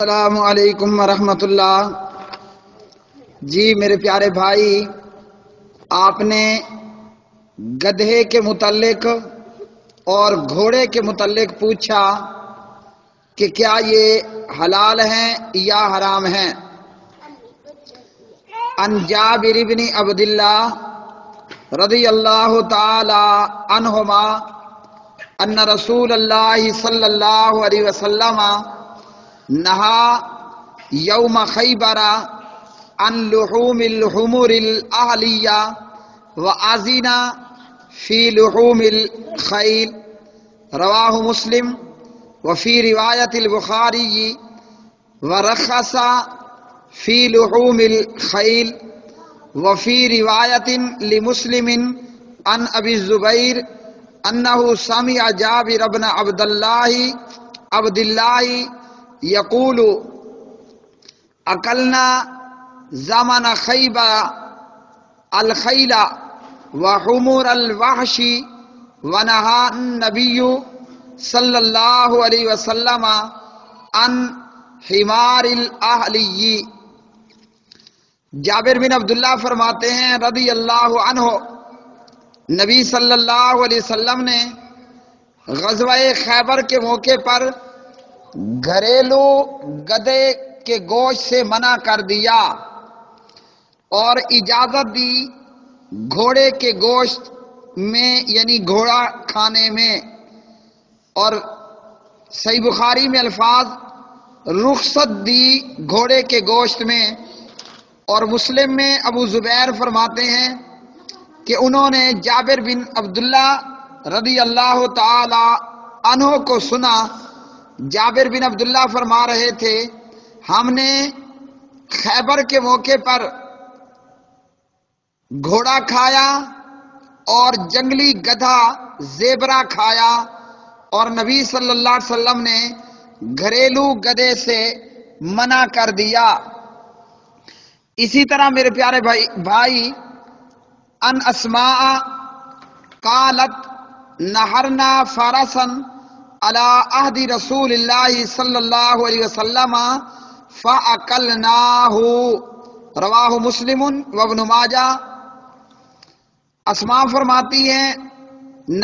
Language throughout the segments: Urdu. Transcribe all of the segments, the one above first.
السلام علیکم ورحمۃ اللہ۔ جی میرے پیارے بھائی، آپ نے گدھے کے متعلق اور گھوڑے کے متعلق پوچھا کہ کیا یہ حلال ہیں یا حرام ہیں۔ عن جابر بن عبد اللہ رضی اللہ تعالی عنہما ان رسول اللہ صلی اللہ علیہ وسلم نہا یوم خیبر عن لحوم الحمر الاہلیہ وآذن فی لحوم الخیل، رواہ مسلم وفی روایت البخاری ورخص فی لحوم الخیل وفی روایت لمسلم عن ابی الزبیر انہ سمع جابر بن عبد اللہ یقول اکلنا زمن خیبر الخیل وحمر الوحش ونہا النبی صلی اللہ علیہ وسلم عن حمار الاہلی۔ جابر بن عبداللہ فرماتے ہیں رضی اللہ عنہ، نبی صلی اللہ علیہ وسلم نے غزوہ خیبر کے موقع پر گھریلو گدھے کے گوشت سے منع کر دیا اور اجازت دی گھوڑے کے گوشت میں، یعنی گھوڑا کھانے میں، اور صحیح بخاری میں الفاظ رخصت دی گھوڑے کے گوشت میں، اور مسلم میں ابو زبیر فرماتے ہیں کہ انہوں نے جابر بن عبداللہ رضی اللہ تعالی عنہ کو سنا۔ جابر بن عبداللہ فرما رہے تھے، ہم نے خیبر کے موقع پر گھوڑا کھایا اور جنگلی گدھا زیبرا کھایا، اور نبی صلی اللہ علیہ وسلم نے گھریلو گدھے سے منع کر دیا۔ اسی طرح میرے پیارے بھائی ان اسماء قالت نہرنا فرسا علی عہد رسول اللہ صلی اللہ علیہ وسلم فاکلناہ، رواہ مسلم وابن ماجہ۔ اسماء فرماتی ہیں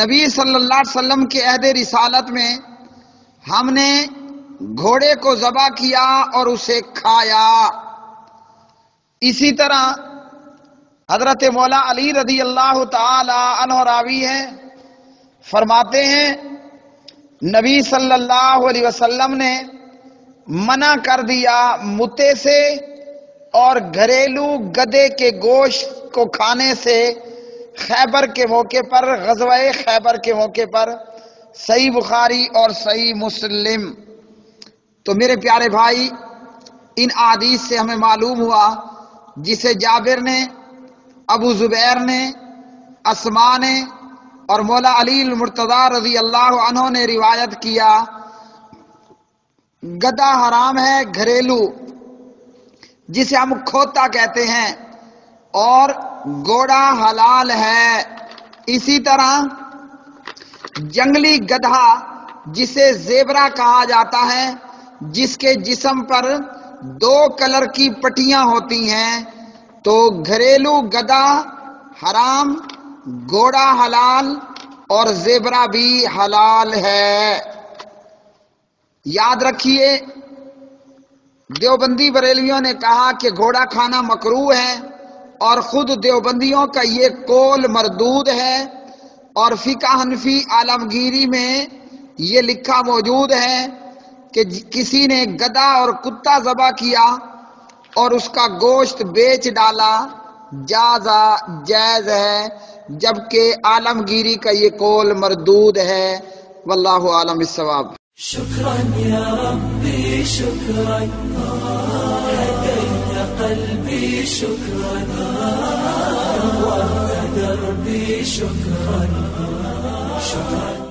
نبی صلی اللہ علیہ وسلم کے عہد رسالت میں ہم نے گھوڑے کو ذبح کیا اور اسے کھایا۔ اسی طرح حضرت مولا علی رضی اللہ تعالی عنہ راوی ہیں، فرماتے ہیں نبی صلی اللہ علیہ وسلم نے منع کر دیا متے سے اور گھریلو گدھے کے گوشت کو کھانے سے خیبر کے موقع پر، غزوہ خیبر کے موقع پر، صحیح بخاری اور صحیح مسلم۔ تو میرے پیارے بھائی، ان احادیث سے ہمیں معلوم ہوا جسے جابر نے، ابو زبیر نے، اسماء نے اور مولا علی المرتضی رضی اللہ عنہ نے روایت کیا، گدھا حرام ہے گھریلو جسے ہم کھوتا کہتے ہیں، اور گھوڑا حلال ہے۔ اسی طرح جنگلی گدھا جسے زیبرا کہا جاتا ہے، جس کے جسم پر 2 کلر کی پٹیاں ہوتی ہیں، تو گھریلو گدھا حرام، گھوڑا حلال اور زیبرا بھی حلال ہے۔ یاد رکھیے، دیوبندی بریلویوں نے کہا کہ گھوڑا کھانا مکروہ ہے، اور خود دیوبندیوں کا یہ قول مردود ہے، اور فقہ حنفی عالمگیری میں یہ لکھا موجود ہے کہ کسی نے گدھا اور کتا ذبح کیا اور اس کا گوشت بیچ ڈالا، جائز ہے، جبکہ عالمگیری کا یہ قول مردود ہے۔ واللہ عالم بالصواب۔ شکرا یا ربی شکرا، هديت قلبي شكرا، نورت دربي شكرا، شكرا